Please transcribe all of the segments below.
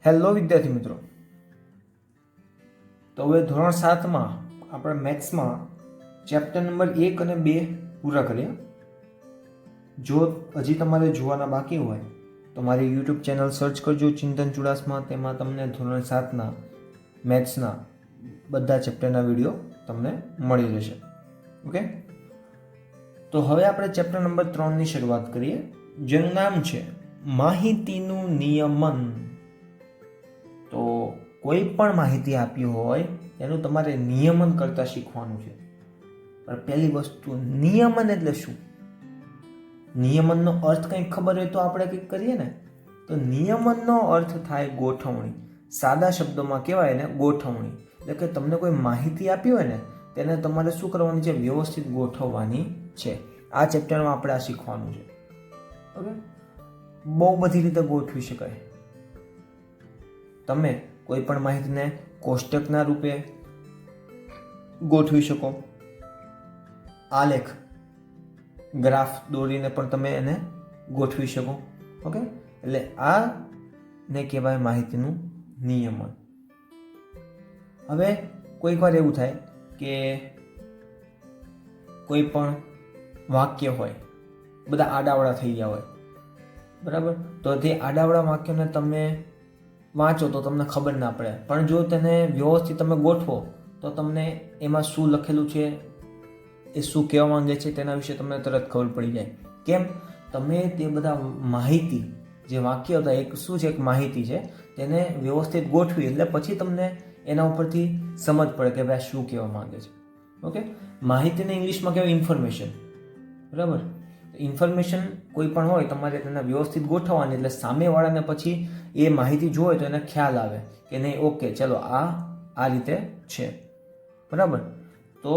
Hello વિદ્યાર્થી મિત્રો, તો હવે ધોરણ 7માં આપણે મેથ્સમાં ચેપ્ટર નંબર 1 અને 2 પૂરા કર્યા. જો હજી તમારે જોવાના બાકી હોય તો મારી યુટ્યુબ ચેનલ સર્ચ કરજો ચિંતન ચુડાસમા. તેમાં તમને ધોરણ 7ના મેથ્સના બધા ચેપ્ટરના વિડીયો તમને મળી જશે. ઓકે, તો હવે આપણે ચેપ્ટર નંબર 3ની શરૂઆત કરીએ, જેનું નામ છે માહિતીનું નિયમન. તો કોઈ પણ માહિતી આપી હોય એનું તમારે નિયમન કરતા શીખવાનું છે. પણ પહેલી વસ્તુ, નિયમન એટલે શું? નિયમનનો અર્થ કંઈક ખબર હોય તો આપણે કંઈક કરીએ ને. તો નિયમનનો અર્થ થાય ગોઠવણી. સાદા શબ્દોમાં કહેવાય ને ગોઠવણી. એટલે કે તમને કોઈ માહિતી આપી હોય ને તેને તમારે શું કરવાની છે? વ્યવસ્થિત ગોઠવવાની છે. આ ચેપ્ટરમાં આપણે આ શીખવાનું છે. ઓકે, બહુ બધી રીતે ગોઠવી શકાય. તમે કોઈ પણ માહિતીને કોષ્ટકના રૂપે ગોઠવી શકો. આલેખ ગ્રાફ દોરીને પણ તમે એને ગોઠવી શકો. ઓકે, એટલે આ ને કહેવાય માહિતીનું નિયમન. હવે કોઈક વાર એવું થાય કે કોઈ પણ વાક્ય હોય, બધા આડાવડા થઈ ગયા હોય, બરાબર? તો તે આડાવડા વાક્યને તમે વાંચો તો તમને ખબર ના પડે, પણ જો તેને વ્યવસ્થિત તમે ગોઠવો તો તમને એમાં શું લખેલું છે, એ શું કહેવા માંગે છે તેના વિશે તમને તરત ખબર પડી જાય. કેમ? તમે તે બધા માહિતી, જે વાક્ય હતા એક શું છે, એક માહિતી છે, તેને વ્યવસ્થિત ગોઠવી એટલે પછી તમને એના ઉપરથી સમજ પડે કે ભાઈ શું કહેવા માંગે છે. ઓકે, માહિતીને ઇંગ્લિશમાં કહેવાય ઇન્ફોર્મેશન, બરાબર? ઇન્ફોર્મેશન કોઈ પણ હોય તમારે તેને વ્યવસ્થિત ગોઠવવાની, એટલે સામેવાળાને પછી એ માહિતી જોવે તો એને ખ્યાલ આવે કે નહીં, ઓકે ચલો આ રીતે છે, બરાબર? તો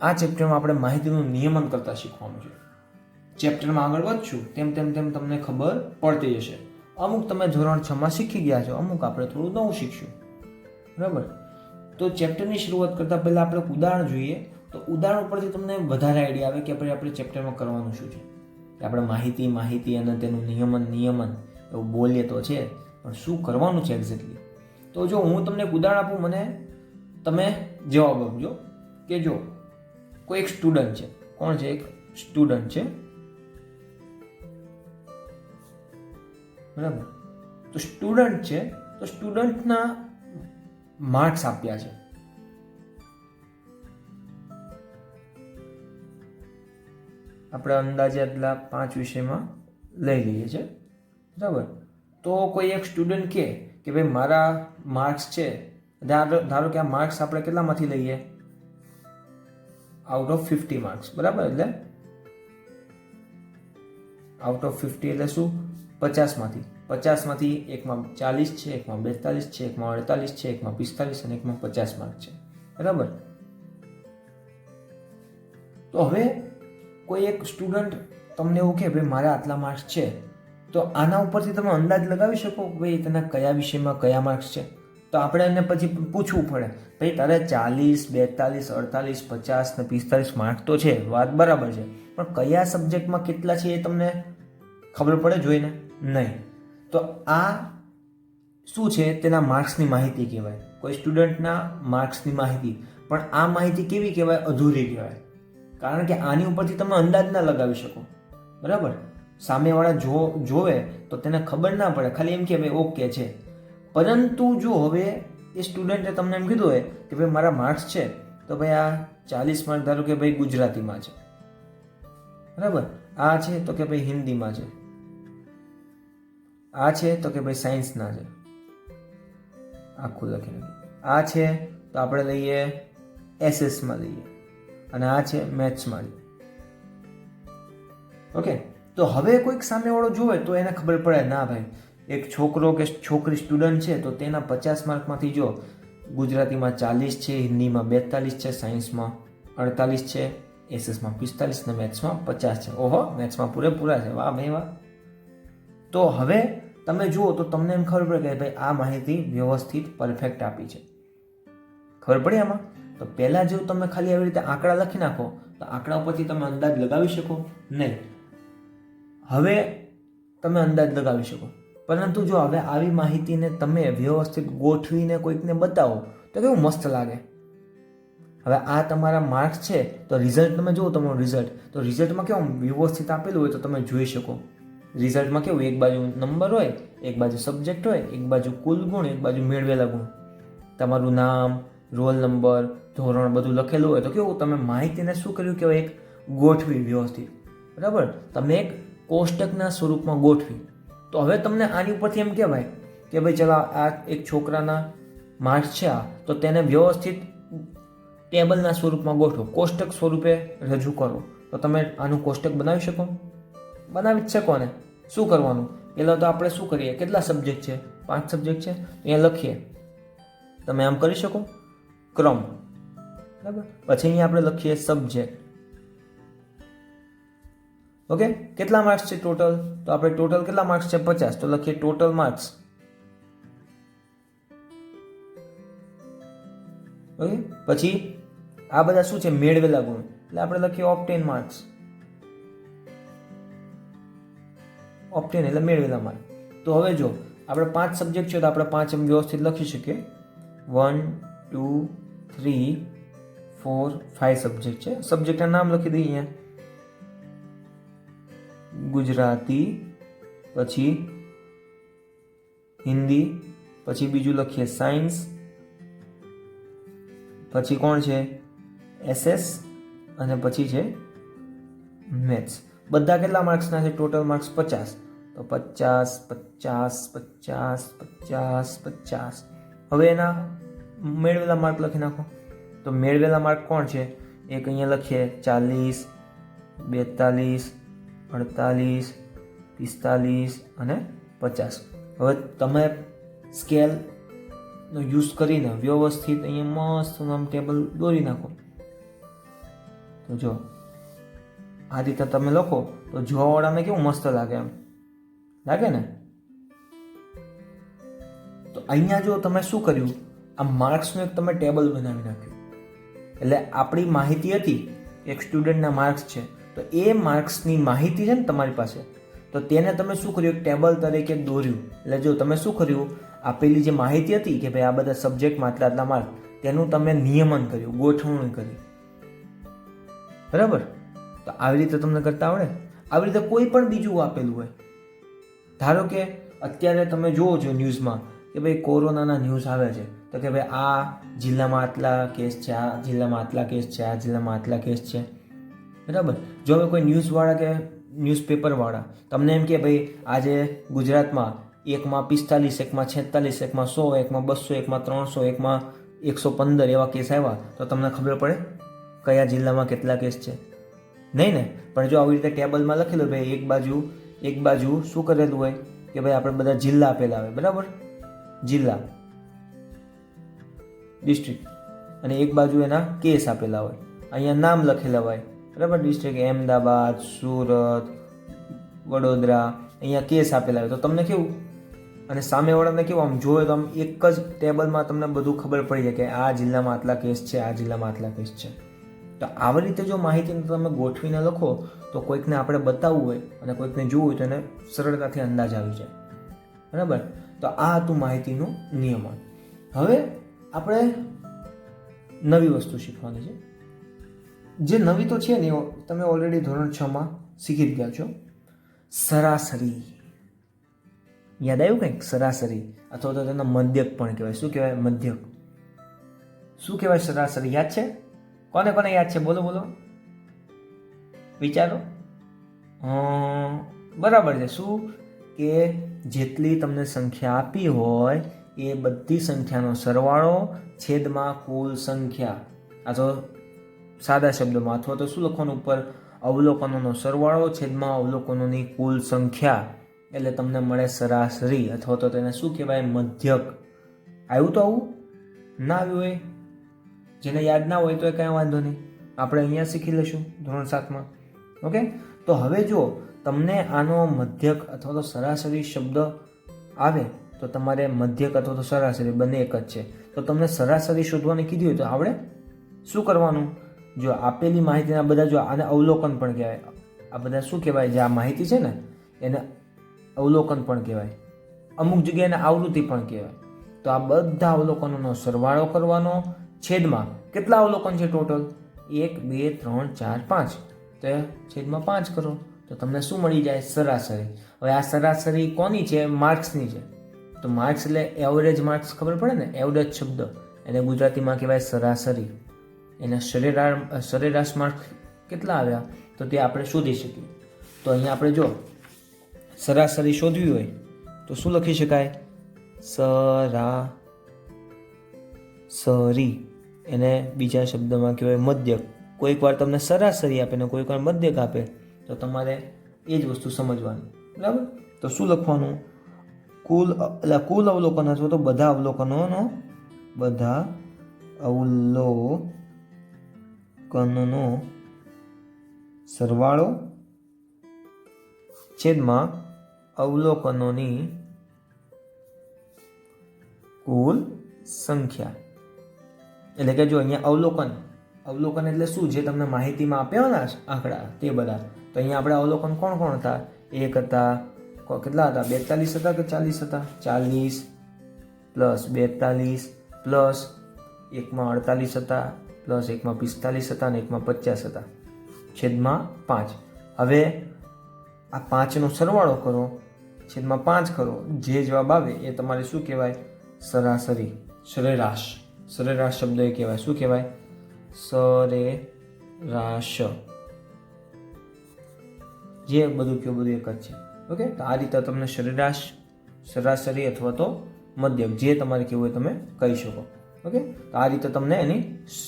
આ ચેપ્ટરમાં આપણે માહિતીનું નિયમન કરતા શીખવાનું છે. ચેપ્ટરમાં આગળ વધશું તેમ તેમ તેમ તમને ખબર પડતી જશે. અમુક તમે ધોરણ 6માં શીખી ગયા છો, અમુક આપણે થોડું નવું શીખશું, બરાબર? તો ચેપ્ટરની શરૂઆત કરતાં પહેલાં આપણે ઉદાહરણ જોઈએ. તો ઉદાહરણ ઉપરથી તમને વધારે આઈડિયા આવે કે આપણે ચેપ્ટરમાં કરવાનું શું છે. આપણે માહિતી અને તેનું નિયમન એવું બોલીએ તો છે, પણ શું કરવાનું છે એક્ઝેક્ટલી? તો જો હું તમને એક ઉદાહરણ આપું, મને તમે જવાબ આપજો કે જો કોઈ એક સ્ટુડન્ટ છે. કોણ છે? એક સ્ટુડન્ટ છે, બરાબર? તો સ્ટુડન્ટ છે, તો સ્ટુડન્ટના માર્ક્સ આપ્યા છે. આપણે અંદાજે એટલા 5 વિષયમાં લઈ લઈએ છીએ, બરાબર? તો કોઈ એક સ્ટુડન્ટ કે ભાઈ મારા માર્ક્સ છે, ધારો કે આ માર્ક્સ આપણે કેટલામાંથી લઈએ? આઉટ ઓફ 50 માર્ક્સ, બરાબર? એટલે આઉટ ઓફ 50 એટલે શું? 50માંથી એકમાં 40 છે, એકમાં 42 છે, એકમાં 48 છે, એકમાં 45 અને એકમાં 50 માર્ક છે, બરાબર? તો હવે કોઈ એક સ્ટુડન્ટ તમને એવું કહે ભાઈ મારા આટલા માર્ક્સ છે, તો આના ઉપરથી તમે અંદાજ લગાવી શકો કે ભાઈ તેના કયા વિષયમાં કયા માર્ક્સ છે. તો આપણે એને પછી પૂછવું પડે, ભાઈ તારે 40, 42, 48, 50 ને 45 માર્ક તો છે, વાત બરાબર છે, પણ કયા સબ્જેક્ટમાં કેટલા છે એ તમને ખબર પડે જોઈને? નહીં. તો આ શું છે? તેના માર્ક્સની માહિતી કહેવાય. કોઈ સ્ટુડન્ટના માર્ક્સની માહિતી. પણ આ માહિતી કેવી કહેવાય? અધૂરી કહેવાય. કારણ કે આની ઉપરથી તમે અંદાજ ના લગાવી શકો, બરાબર? સામેવાળા જોવે તો તેને ખબર ના પડે, ખાલી એમ કે ભાઈ ઓકે છે. પરંતુ જો હવે એ સ્ટુડન્ટે તમને એમ કીધું હોય કે ભાઈ મારા માર્ક્સ છે, તો ભાઈ આ 40 માર્ક ધારો કે ભાઈ ગુજરાતીમાં છે, બરાબર? આ છે તો કે ભાઈ હિન્દીમાં છે, આ છે તો કે ભાઈ સાયન્સના છે, આખું લખીને. આ છે તો આપણે લઈએ એસએસમાં લઈએ, અને આ છે મેથ્સમાં. ઓકે, તો હવે કોઈક સામેવાળો જોવે તો એને ખબર પડે, ના ભાઈ એક છોકરો કે છોકરી સ્ટુડન્ટ છે, તો તેના 50 માર્કમાંથી જો ગુજરાતીમાં 40 છે, હિન્દીમાં 42 છે, સાયન્સમાં 48 છે, એસએસમાં 45 ને મેથ્સમાં 50 છે. ઓહો, મેથ્સમાં પૂરેપૂરા છે, વાહ ભાઈ વાહ. તો હવે તમે જુઓ તો તમને એમ ખબર પડે કે ભાઈ આ માહિતી વ્યવસ્થિત પરફેક્ટ આપી છે. ખબર પડી આમાં? તો પહેલાં જો તમે ખાલી આવી રીતે આંકડા લખી નાખો તો આંકડા ઉપરથી તમે અંદાજ લગાવી શકો નહીં. હવે તમે અંદાજ લગાવી શકો. પરંતુ જો હવે આવી માહિતીને તમે વ્યવસ્થિત ગોઠવીને કોઈકને બતાવો તો કેવું મસ્ત લાગે. હવે આ તમારા માર્ક્સ છે તો રિઝલ્ટ તમે જુઓ, તમારું રિઝલ્ટ તો રિઝલ્ટમાં કેવું વ્યવસ્થિત આપેલું હોય તો તમે જોઈ શકો. રિઝલ્ટમાં કેવું એક બાજુ નંબર હોય, એક બાજુ સબ્જેક્ટ હોય, એક બાજુ કુલ ગુણ, એક બાજુ મેળવેલા ગુણ, તમારું નામ, રોલ નંબર, ધોરણ બધું લખેલું હોય તો કેવું તમે માહિતીને શું કર્યું કે એક ગોઠવી વ્યવસ્થિત. બરાબર, તમે એક કોષ્ટકના સ્વરૂપમાં ગોઠવી. તો હવે તમને આની ઉપરથી એમ કહેવાય કે ભાઈ ચલો આ એક છોકરાના માર્ક્સ છે આ, તો તેને વ્યવસ્થિત ટેબલના સ્વરૂપમાં ગોઠવો, કોષ્ટક સ્વરૂપે રજૂ કરો. તો તમે આનું કોષ્ટક બનાવી શકો? બનાવી જ શકો ને. શું કરવાનું? પહેલાં તો આપણે શું કરીએ, કેટલા સબ્જેક્ટ છે? 5 સબ્જેક્ટ છે, અહીંયા લખીએ. તમે આમ કરી શકો, ક્રમ. બરાબર, પછી અહીંયા આપણે લખીએ સબ્જેક્ટ. ઓકે, કેટલા માર્ક્સ છે ટોટલ? તો આપણે ટોટલ કેટલા માર્ક્સ છે? 50. તો લખીએ ટોટલ માર્ક્સ. ઓકે, પછી આ બધા શું છે? મેળવેલા ગુણ. એટલે આપણે લખીએ ઓબ્ટેન માર્ક્સ. ઓબ્ટેન એટલે મેળવેલા માર્ક. તો હવે જો આપણે 5 સબ્જેક્ટ છે તો આપણે 5 એમ વ્યવસ્થિત લખી શકીએ. 1 2 3 4 5 સબ્જેક્ટ છે. સબ્જેક્ટના નામ લખી દઈએ અહીંયા. ગુજરાતી, પછી હિન્દી, પછી બીજું લખીએ સાયન્સ, પછી કોણ છે? SS, અને પછી છે મેથ્સ. બધા કેટલા માર્ક્સના છે? Total marks 50. તો 50 50 50 50 50. હવે એના મેળવેલા માર્ક લખી નાખો. તો મેળવેલા માર્ક કોણ છે? એક અહીંયા લખીએ 40 42 48 45 અને 50. હવે તમે સ્કેલનો યુઝ કરીને વ્યવસ્થિત અહીંયા મસ્ત આમ ટેબલ દોરી નાખો. તો જો આ રીતે તમે લખો તો જોવાવાળાને કેવું મસ્ત લાગે, એમ લાગે ને. તો અહીંયા જો તમે શું કર્યું, આ માર્ક્સનું એક તમે ટેબલ બનાવી નાખ્યું. એટલે આપણી માહિતી હતી, એક સ્ટુડન્ટના માર્ક્સ છે, તો એ માર્ક્સની માહિતી છે ને તમારી પાસે, તો તેને તમે શું કર્યું? એક ટેબલ તરીકે દોર્યું. એટલે જો તમે શું કર્યું, આપેલી જે માહિતી હતી કે ભાઈ આ બધા સબ્જેક્ટમાં આટલા માર્ક, તેનું તમે નિયમન કર્યું, ગોઠવણી કરી. બરાબર, તો આવી રીતે તમને કરતા આવડે. આવી રીતે કોઈ પણ બીજું આપેલું હોય, ધારો કે અત્યારે તમે જુઓ છો ન્યૂઝમાં કે ભાઈ કોરોનાના ન્યૂઝ આવે છે, તો કે ભાઈ આ જિલ્લામાં આટલા કેસ છે, આ જિલ્લામાં આટલા કેસ છે, આ જિલ્લામાં આટલા કેસ છે. બરાબર, જો હવે કોઈ ન્યૂઝવાળા કે ન્યૂઝપેપરવાળા તમને એમ કે ભાઈ આજે ગુજરાતમાં એકમાં 45, એકમાં 46, એકમાં 100, એકમાં 200, એકમાં 300, એકમાં 115 એવા કેસ આવ્યા, તો તમને ખબર પડે કયા જિલ્લામાં કેટલા કેસ છે? નહીં ને. પણ જો આવી રીતે ટેબલમાં લખેલું ભાઈ એક બાજુ શું કરેલું હોય કે ભાઈ આપણે બધા જિલ્લા આપેલા હોય. બરાબર, જિલ્લા, ડિસ્ટ્રિક્ટ, અને એક બાજુ એના કેસ આપેલા હોય. અહીંયા નામ લખેલા હોય. બરાબર, ડિસ્ટ્રિક્ટ અમદાવાદ, સુરત, વડોદરા, અહીંયા કેસ આપેલા હોય. તો તમને કેવું, અને સામેવાળાને કેવું આમ જોવે તો આમ એક જ ટેબલમાં તમને બધું ખબર પડી જાય કે આ જિલ્લામાં આટલા કેસ છે, આ જિલ્લામાં આટલા કેસ છે. તો આવી રીતે જો માહિતીને તમે ગોઠવીને લખો તો કોઈકને આપણે બતાવવું હોય અને કોઈકને જોવું હોય તો એને સરળતાથી અંદાજ આવી જાય. બરાબર, તો આ હતું માહિતીનું નિયમન. હવે આપણે નવી વસ્તુ શીખવાની છે. જે નવી તો છે ને તમે ઓલરેડી ધોરણ 6માં શીખી જ ગયા છો. સરાસરી. યાદ આવ્યું કંઈક? સરાસરી, અથવા તો તેનો મધ્યક પણ કહેવાય. શું કહેવાય? મધ્યક. શું કહેવાય સરાસરી? યાદ છે? કોને કોને યાદ છે? બોલો બોલો, વિચારો. બરાબર છે. શું કે જેટલી તમને સંખ્યા આપી હોય એ બધી સંખ્યાનો સરવાળો છેદમાં કુલ સંખ્યા. આ તો સાદા શબ્દમાં, અથવા તો શું લખવાનું ઉપર? અવલોકનોનો સરવાળો છેદમાં અવલોકનોની કુલ સંખ્યા, એટલે તમને મળે સરાસરી, અથવા તો તેને શું કહેવાય? મધ્યક. આવ્યું તો આવું? ના આવ્યું હોય, જેને યાદ ના હોય તો એ કાંઈ વાંધો નહીં, આપણે અહીંયા શીખી લઈશું ધોરણ 7માં. ઓકે, તો હવે જો તમને આનો મધ્યક અથવા તો સરાસરી શબ્દ આવે તો તમારે મધ્યક અથવા તો સરાસરી બંને એક જ છે. તો તમને સરાસરી શોધવાની કીધી હોય તો આવડે. શું કરવાનું? જો આપેલી માહિતીના બધા, જો આને અવલોકન પણ કહેવાય. આ બધા શું કહેવાય? જે આ માહિતી છે ને એને અવલોકન પણ કહેવાય. અમુક જગ્યાએ એને આવૃત્તિ પણ કહેવાય. તો આ બધા અવલોકનોનો સરવાળો કરવાનો, છેદમાં કેટલા અવલોકન છે ટોટલ? 1 2 3 4 5. તો છેદમાં 5 કરો તો તમને શું મળી જાય? સરાસરી. હવે આ સરાસરી કોની છે? માર્ક્સની છે. તો માર્ક્સ એટલે એવરેજ માર્ક્સ, ખબર પડે ને? એવરેજ શબ્દ એને ગુજરાતીમાં કહેવાય સરાસરી. એને સરેરાશ માર્ક્સ કેટલા આવ્યા તો તે આપણે શોધી શકીએ. તો અહીંયા આપણે જો સરાસરી શોધવી હોય તો શું લખી શકાય? સરાસરી. એને બીજા શબ્દમાં કહેવાય મધ્યક. કોઈક વાર તમને સરાસરી આપે ને કોઈક વાર મધ્યક આપે તો તમારે એ જ વસ્તુ સમજવાની. બરાબર? તો શું લખવાનું? કુલ અવલોકન અથવા તો બધા અવલોકનનો સરવાળો છેદમાં અવલોકનોની કુલ સંખ્યા. એટલે કે જો અહીંયા અવલોકન એટલે શું? જે તમને માહિતીમાં આપ્યા ને આંકડા તે બધા. તો અહીંયા આપણે અવલોકન કોણ કોણ હતા? 1 હતા, કેટલા હતા? 42 હતા કે 40 હતા? 40 પ્લસ 42 પ્લસ 1માં 48 હતા પ્લસ 1માં 45 હતા અને 1માં 50 હતા, છેદમાં 5. હવે આ 5નો સરવાળો કરો, છેદમાં 5 કરો, જે જવાબ આવે એ તમારે શું કહેવાય? સરાસરી, સરેરાશ. સરેરાશ શબ્દ એ કહેવાય. શું કહેવાય? સરેરાશ. જે બધું કયો બધું એક જ છે. ઓકે, તો આ રીતે તમને સરેરાશ, સરાસરી અથવા તો મધ્યક જે તમારે કહેવું હોય તમે કહી શકો. ઓકે, તો આ રીતે તમને એની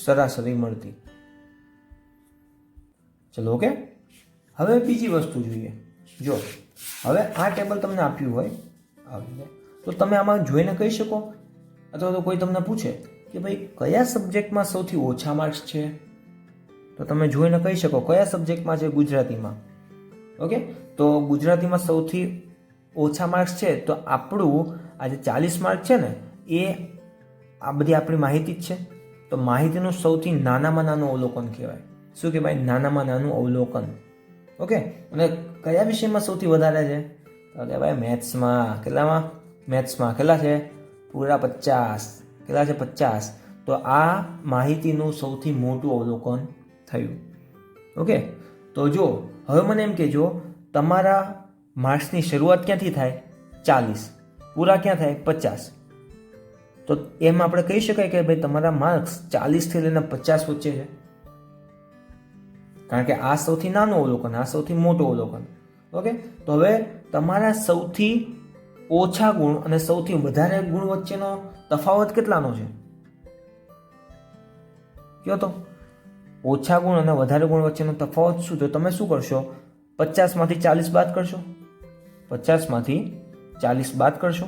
સરાસરી મળતી. ચલો, ઓકે. હવે બીજી વસ્તુ જોઈએ. જો હવે આ ટેબલ તમને આપ્યું હોય તો તમે આમાં જોઈને કહી શકો, અથવા તો કોઈ તમને પૂછે કે ભાઈ કયા સબ્જેક્ટમાં સૌથી ઓછા માર્ક્સ છે, તો તમે જોઈને કહી શકો કયા સબ્જેક્ટમાં છે? ગુજરાતીમાં. ઓકે, તો ગુજરાતીમાં સૌથી ઓછા માર્ક્સ છે તો આપણું આ જે 40 માર્ક છે ને એ આ બધી આપણી માહિતી જ છે. તો માહિતીનું સૌથી નાનામાં નાનું અવલોકન કહેવાય. શું કહેવાય? નાનામાં નાનું અવલોકન. ઓકે, અને કયા વિષયમાં સૌથી વધારે છે? તો કહેવાય મેથ્સમાં. કેટલામાં? મેથ્સમાં. કેટલા છે? પૂરા 50. કેટલા છે? 50. તો આ માહિતીનું સૌથી મોટું અવલોકન થયું. ઓકે, તો જો હવે મને એમ કહેજો તમારા માર્ક્સની શરૂઆત ક્યાંથી થાય? 40. પૂરા ક્યાં થાય? 50. તો એમ આપણે કહી શકાય કે ભાઈ તમારા માર્ક્સ 40 થી લઈને 50 વચ્ચે છે, કારણ કે આ સૌથી નાનું અવલોકન, આ સૌથી મોટું અવલોકન. ઓકે, તો હવે તમારા સૌથી ઓછા ગુણ અને સૌથી વધારે ગુણ વચ્ચેનો તફાવત કેટલાનો છે? કયો તો. ઓછા ગુણ અને વધારે ગુણ વચ્ચેનો તફાવત શું? તો તમે શું કરશો? 50માંથી 40 બાદ કરશો. 50માંથી 40 બાદ કરશો.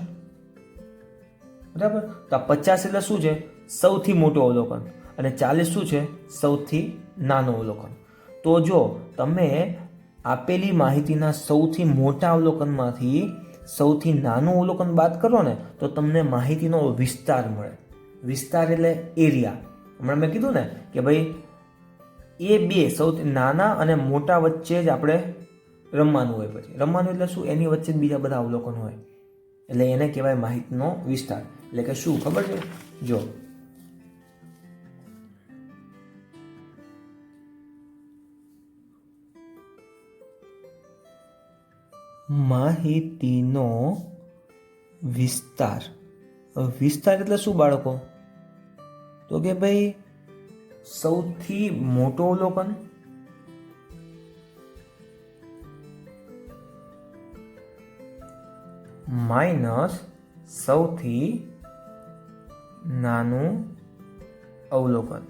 બરાબર? તો આ 50 એટલે શું છે? સૌથી મોટું અવલોકન. અને 40 શું છે? સૌથી નાનું અવલોકન. તો જો તમે આપેલી માહિતીના સૌથી મોટા અવલોકનમાંથી સૌથી નાનું અવલોકન બાદ કરો ને તો તમને માહિતીનો વિસ્તાર મળે. વિસ્તાર એટલે એરિયા. હમણાં મેં કીધું ને કે ભાઈ એ બે સૌથી નાના અને મોટા વચ્ચે જ આપણે રમવાનું હોય. પછી રમવાનું એટલે શું? એની વચ્ચે જ બીજા બધા અવલોકન હોય, એટલે એને કહેવાય માહિતીનો વિસ્તાર. એટલે કે શું ખબર છે? જો માહિતીનો વિસ્તાર. વિસ્તાર એટલે શું બાળકો? તો કે ભાઈ સૌથી મોટો અવલોકન માઇનસ સૌથી નાનું અવલોકન,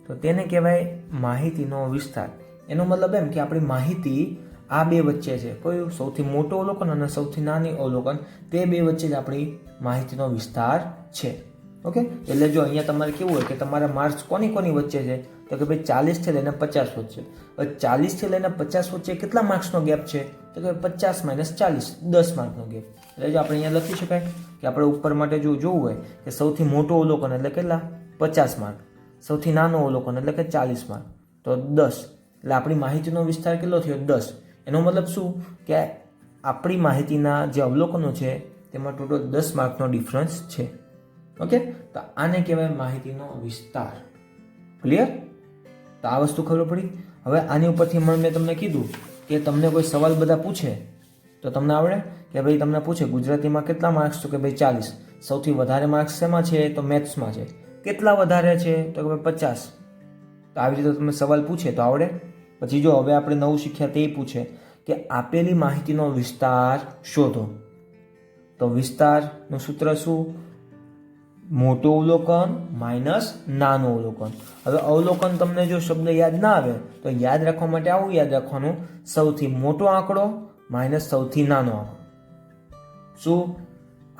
તો તેને કહેવાય માહિતીનો વિસ્તાર. એનો મતલબ એમ કે આપણી માહિતી આ બે વચ્ચે છે. કયું? સૌથી મોટું અવલોકન અને સૌથી નાની અવલોકન, તે બે વચ્ચે જ આપણી માહિતીનો વિસ્તાર છે. ઓકે, એટલે જો અહીંયા તમારે કેવું હોય કે તમારા માર્ક્સ કોની વચ્ચે છે? તો કે ભાઈ 40 થી લઈને 50 વચ્ચે. હવે 40 થી લઈને 50 વચ્ચે કેટલા માર્ક્સનો ગેપ છે? તો કે 50 માઇનસ 40, 10 માર્કનો ગેપ. એટલે જો આપણે અહીંયા લખી શકાય કે આપણે ઉપર માટે જો જોવું હોય કે સૌથી મોટું અવલોકન એટલે કેટલા? 50 માર્ક. સૌથી નાનું અવલોકન એટલે કે 40 માર્ક, તો 10. એટલે આપણી માહિતીનો વિસ્તાર કેટલો થયો? 10. એનો મતલબ શું? કે આપણી માહિતીના જે અવલોકનો છે તેમાં ટોટલ 10 માર્કનો ડિફરન્સ છે. ઓકે, તો આને કહેવાય માહિતીનો વિસ્તાર. ક્લિયર? તો આ વસ્તુ ખબર પડી. હવે આની ઉપરથી મેં તમને કીધું કે તમને કોઈ સવાલ બધા પૂછે તો તમને આવડે કે ભાઈ તમને પૂછે ગુજરાતીમાં કેટલા માર્ક્સ, તો કે ભાઈ 40. સૌથી વધારે માર્ક્સ શેમાં છે, તો મેથ્સમાં છે. કેટલા વધારે છે, તો કે ભાઈ 50. તો આવી રીતે તમને સવાલ પૂછે તો આવડે. પછી જો હવે આપણે નવું શીખ્યા તે પૂછે કે આપેલી માહિતીનો વિસ્તાર શોધો. તો વિસ્તારનું સૂત્ર શું? મોટું અવલોકન માઇનસ નાનું અવલોકન. હવે અવલોકન તમને જો શબ્દ યાદ ના આવે તો યાદ રાખવા માટે આવું યાદ રાખવાનું, સૌથી મોટો આંકડો માઇનસ સૌથી નાનો આંકડો. શું?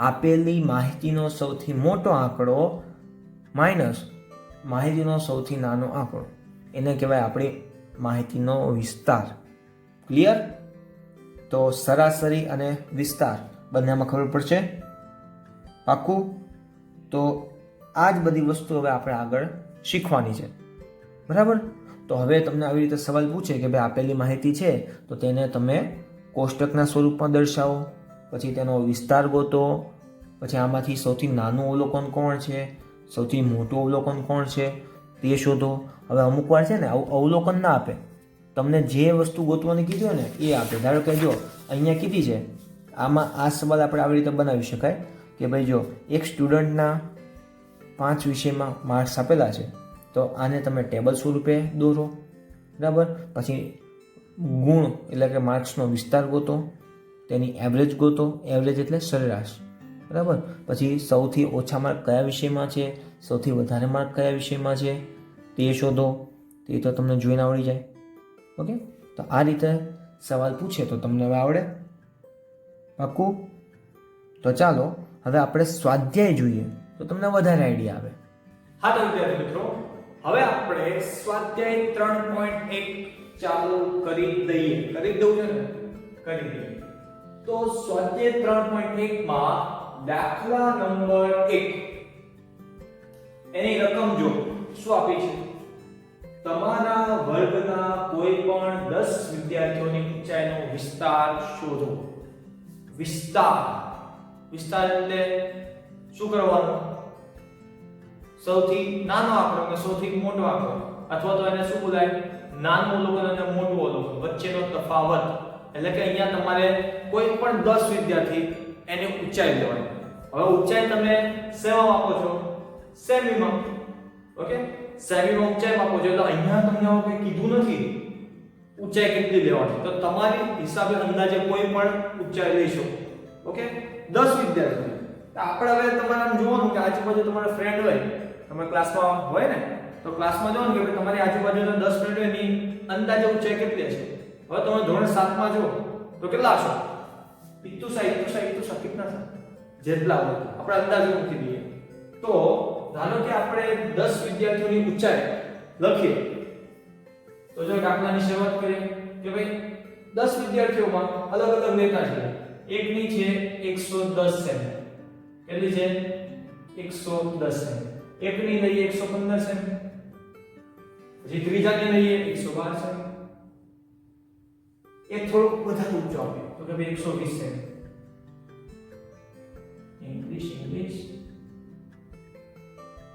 આપેલી માહિતીનો સૌથી મોટો આંકડો માઇનસ માહિતીનો સૌથી નાનો આંકડો, એને કહેવાય આપણી માહિતીનો વિસ્તાર. ક્લિયર? તો સરાસરી અને વિસ્તાર બંનેમાં ખબર પડશે. પાક્કું? તો આ જ બધી વસ્તુ હવે આપણે આગળ શીખવાની છે. બરાબર? તો હવે તમને આવી રીતે સવાલ પૂછે કે ભાઈ આપેલી માહિતી છે તો તેને તમે કોષ્ટકના સ્વરૂપમાં દર્શાવો, પછી તેનો વિસ્તાર ગોતો, પછી આમાંથી સૌથી નાનું અવલોકન કોણ છે, સૌથી મોટું અવલોકન કોણ છે તે શોધો. હવે અમુક વાર છે ને અવલોકન ના આપે, તમને જે વસ્તુ ગોતવાની કીધી હોય ને એ આપે. ધારો કે જો અહીંયા કીધી છે, આમાં આ સવાલ આપણે આવી રીતે બનાવી શકાય કે ભાઈ જો એક સ્ટુડન્ટના 5 વિષયમાં માર્ક્સ આપેલા છે તો આને તમે ટેબલ સ્વરૂપે દોરો. બરાબર? પછી ગુણ એટલે કે માર્ક્સનો વિસ્તાર ગોતો, તેની એવરેજ ગોતો. એવરેજ એટલે સરેરાશ. બરાબર? પછી સૌથી ઓછા માર્ક કયા વિષયમાં છે, સૌથી વધારે માર્ક કયા વિષયમાં છે તે શોધો. તે તો તમને જોઈને આવડી જાય. ઓકે, તો આ રીતે સવાલ પૂછે તો તમને હવે આવડે. પાક્કું? તો ચાલો હવે આપણે સ્વાધ્યાય જોઈએ તો તમને વધારે આઈડિયા આવે. હા તો વિદ્યાર્થી મિત્રો, હવે આપણે સ્વાધ્યાય 3.1 ચાલુ કરી દઈએ. કરી દઉં છે ને? કરી દઈએ. તો સ્વાધ્યાય 3.1 માં દાખલા નંબર 1 એની રકમ જો શું આપી છે? તમારા વર્ગના કોઈ પણ 10 વિદ્યાર્થીઓની ઊંચાઈનો વિસ્તાર શોધો. વિસ્તાર એટલે શું કરવાનું? સૌથી નાનો આંકડો અને સૌથી મોટો આંકડો, અથવા તો એને શું બોલાય? નાનું અવલોકન અને મોટું અવલોકન વચ્ચેનો તફાવત. એટલે કે અહીંયા તમારે કોઈ પણ 10 વિદ્યાર્થી એની ઊંચાઈ લેવાની. હવે ઊંચાઈ તમે શેમાં માપો છો? સેમીમાં. ઓકે, સેમીમાં ઊંચાઈ માપો છો. એટલે અહીંયા તમને આવું કંઈ કીધું નથી ઊંચાઈ કેટલી લેવાની. તો તમારી હિસાબે અંદાજે કોઈ પણ ઊંચાઈ લઈ શકો. ઓકે, 10 વિદ્યાર્થીઓ. તો આપણે હવે તમારે આમ જોવાનું કે આજુબાજુ તમારા ફ્રેન્ડ હોય, તમે ક્લાસમાં હોય ને, તો ક્લાસમાં જોવાનું કે તમારી આજુબાજુના 10 ફ્રેન્ડ હોય ની અંદાજે ઊંચાઈ કેટલી છે. હવે તમે ધોરણ 7 માં જો તો કેટલા હશો? ઇત્તુસા કેટલા છે? જેટલા હોય આપણે અંદાજે મૂકી દઈએ. તો ધારો કે આપણે 10 વિદ્યાર્થીઓની ઊંચાઈ લખીએ. તો જો દાખલાની શરૂઆત કરીએ કે ભાઈ 10 વિદ્યાર્થીઓમાં અલગ અલગ લેતા છે. એકની છે 110 સેમી. કેટલી છે? 110 સેમી. એકની લઈએ 115 સેમી. પછી ત્રીજાની લઈએ 112 સેમી. એક થોડું વધારે ઊંચો આપ્યો તો કે ભાઈ 120 સેમી. ઇંગ્લિશ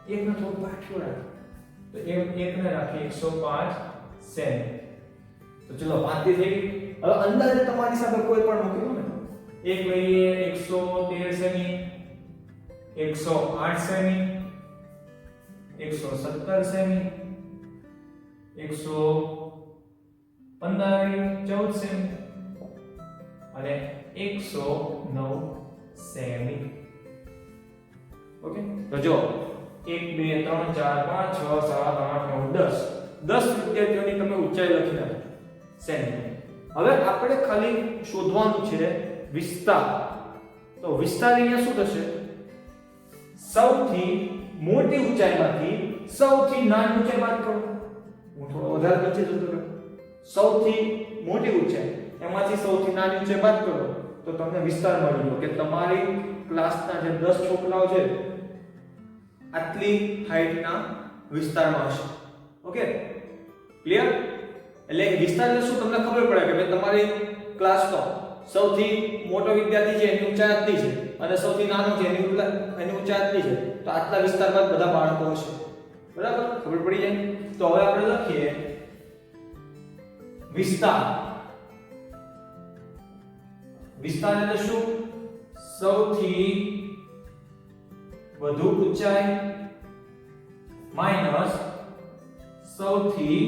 એકને થોડું પાછું રાખ તો એકને રાખીએ 105 સેમી. તો ચલો 5 થી થઈ. હવે અંદાજે તમારી સાથે કોઈ પણ મૂકી દો ને. એક લઈએ 113 સેમી, 108 સેમી, 117 સેમી, 114 સેમી અને 109 સેમી. ઓકે, તો જો 1 2 3 4 5 6 7 8 9 10 વિદ્યાર્થીઓની તમે ઊંચાઈ લખી નાખો સેમી. હવે આપણે ખાલી શોધવાનું છે વિસ્તાર. તો વિસ્તાર અહીંયા શું થશે? સૌથી મોટી ઊંચાઈમાંથી સૌથી નાની ઊંચાઈ બાદ કરો. હું થોડો વધારે નીચે જતો રહું. સૌથી મોટી ઊંચાઈ એમાંથી સૌથી નાની ઊંચાઈ બાદ કરો તો તમને વિસ્તાર મળી ગયો કે તમારી ક્લાસના જે 10 છોકરાઓ છે આટલી હાઈટના વિસ્તારમાં હશે. Okay, clear? એટલે વિસ્તાર એટલે શું? તમને ખબર પડે કે ભાઈ તમારી ક્લાસનો સૌથી મોટો વિદ્યાર્થી છે એની ઊંચાઈ આટલી છે અને સૌથી નાનો છે એની ઊંચાઈ આટલી છે, તો આટલા વિસ્તારમાં જ બધા બાળકો હશે. બરાબર, ખબર પડી જાય. તો હવે આપણે લખીએ વિસ્તાર. વિસ્તાર એટલે શું? સૌથી વધુ ઊંચાઈ માઈનસ સૌથી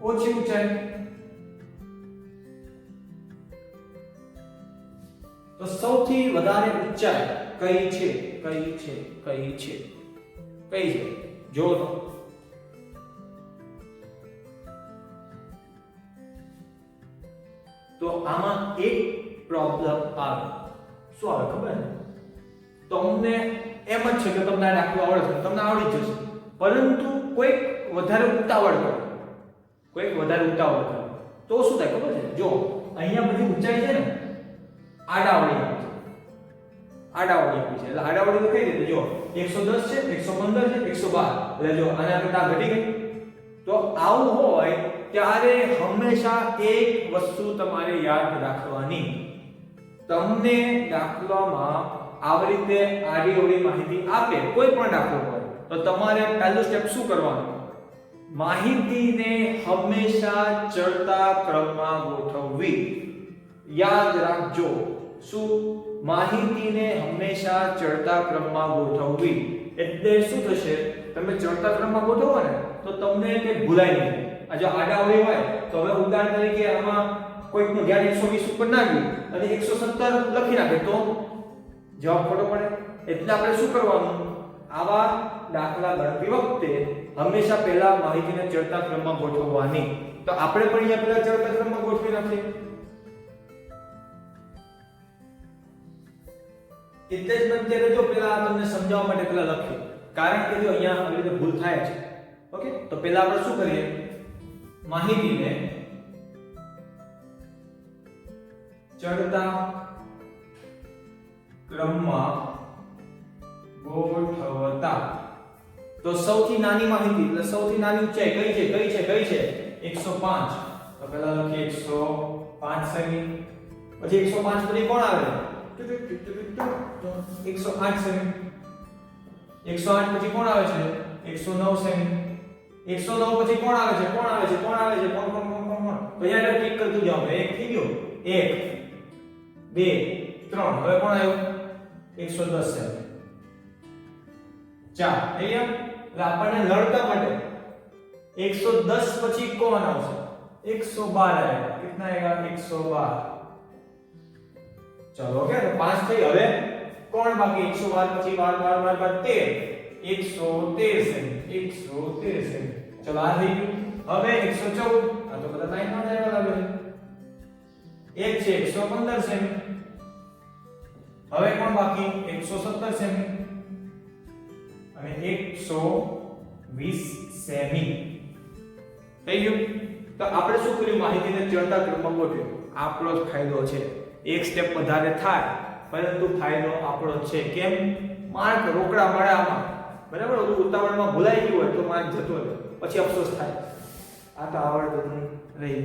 ઓછી ઊંચાઈ. તો સૌથી વધારે ઊંચાઈ કઈ છે? કઈ છે? જો તો આમાં એક પ્રોબ્લેમ આવે. શું આવે ખબર છે? તમને એમ જ છે કે તમને આ દાખલો આવડે છે, તમને આવડી જશે, પરંતુ કોઈક વધારે ઉતાવળ કરે, તો શું થાય ખબર છે? જો અહીંયા બધી ઊંચાઈ છે ને આડાવડી આપી છે. એટલે આડાવડી તો કઈ રીતે? જો 110 છે, 115 છે, 112. એટલે જો આના કરતા ઘટી ગઈ. તો આવું હોય ત્યારે હંમેશા એક વસ્તુ તમારે યાદ રાખવાની. તમને દાખલામાં આવી રીતે આડી-અવળી માહિતી આપે, કોઈ પણ દાખલો હોય, તો તમારે પહેલું સ્ટેપ શું કરવાનું? માહિતીને હંમેશા ચડતા ક્રમમાં ગોઠવવી. યાદ રાખજો. શું? માહિતીને હંમેશા ચડતા ક્રમમાં ગોઠવવી. એટલે શું થશે? તમે ચડતા ક્રમમાં ગોઠવો ને તો તમને તે ભૂલાય નહીં. આ જો આડા-અવળી હોય તો હવે ઉદાહરણ તરીકે આમાં કોઈકનું ધ્યાન 120 ઉપર ના ગયું અને 117 લખી નાખે તો જવાબ ખોટો પડે. એટલે આપણે શું કરવાનું? આવા દાખલા ગણતી વખતે હંમેશા પહેલા માહિતીને ચડતા ક્રમમાં ગોઠવવાની. તો આપણે પણ અહીંયા પહેલા ચડતા ક્રમમાં ગોઠવી નાખીએ. એટલે જ મેં અત્યારે જો પહેલા તમને સમજાવવા માટે પહેલા લખ્યું, કારણ કે જો અહીંયા આવી રીતે ભૂલ થાય છે. ઓકે, તો પહેલા આપણે શું કરીએ? માહિતીને ચડતા ક્રમમાં ગોઠવતા. તો સૌથી નાની માહિતી એટલે સૌથી નાની ઊંચાઈ કઈ છે? 105. તો પહેલા લખીએ 105 સેમી. પછી 105 પછી કોણ આવે? 108 સેમી. 108 પછી કોણ આવે છે? 109 સેમી. 109 પછી કોણ આવે છે? કોણ? તો અહીંયા ટિક કરતું જાઓ. 1 થઈ ગયો. 1 2 3. હવે કોણ આવ્યું? 110 સેમી. 4 થઈ ગયા. એટલે આપણને લડતા માટે 110 પછી કોણ આવશે? 112 आएगा. कितना आएगा? 112. चलो ओके, तो 5 થઈ. હવે કોણ બાકી? 112 પછી 12 13. 113 સેમી. 113 સેમી. ચલો આ થઈ ગયું. હવે 114. આ તો બધા લાઈનમાં જ આવ્યા લાગે છે. એક છે 115 સેમી. હવે કોણ બાકી? 117 સેમી અને 120 સેમી. થઈ ગયું. તો આપણે શું કર્યું? માહિતીને ચડતા ક્રમમાં ગોઠવ્યું. આપણો જ ફાયદો છે. એક સ્ટેપ વધારે થાય પરંતુ ફાયદો આપણો જ છે. કેમ? માર્ક રોકડા મળે આમાં. બરાબર, ઉતાવળમાં ભૂલાઈ ગયું હોય તો માર્ક જતો રહે, પછી અફસોસ થાય આ તો આવડતું નહીં રહી.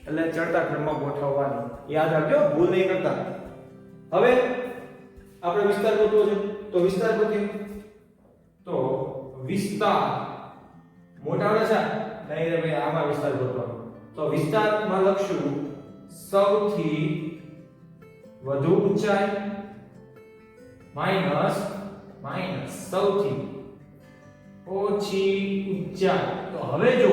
એટલે ચડતા ક્રમમાં ગોઠવવાનું યાદ રાખજો, ભૂલ નહીં કરતા. હવે આપણે વિસ્તાર ગોઠવો છે, તો વિસ્તાર ગોઠવીએ. તો વિસ્તાર મોટા આવડે છે? નહીં રે ભાઈ, આમાં વિસ્તાર ગોઠવવાનો. તો વિસ્તારમાં લખશું સૌથી વધુ ઊંચાઈ માઈનસ સૌથી ઓછી ઊંચાઈ. તો હવે જો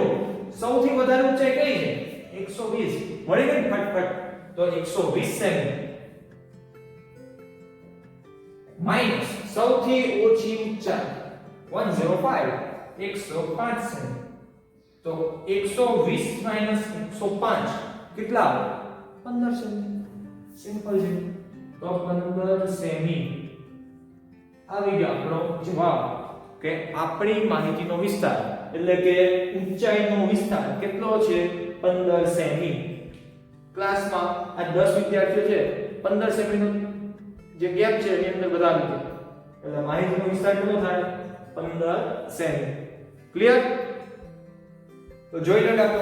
સૌથી વધારે ઊંચાઈ કઈ છે? 120. મળી ગઈ ફટફટ. તો 120 સેમી માઈનસ સૌથી ઓછી ઊંચાઈ 105 સેમી. તો 120 માઈનસ 105 કેટલા આવે? 15 સેમી. સિમ્પલ છે. તો 15 સેમી આવી ગયો આપણો જવાબ. કે આપણી માહિતીનો વિસ્તાર એટલે કે ઊંચાઈનો વિસ્તાર કેટલો છે? 15 સેમી. ક્લાસમાં આ 10 વિદ્યાર્થીઓ છે, 15 સેમીનો જે ગેપ છે એની અંદર બતાવી દે. એટલે માહિતીનો વિસ્તાર કેટલો થાય? 15 સેમી. ક્લિયર? તો જોઈ લો દાખલો.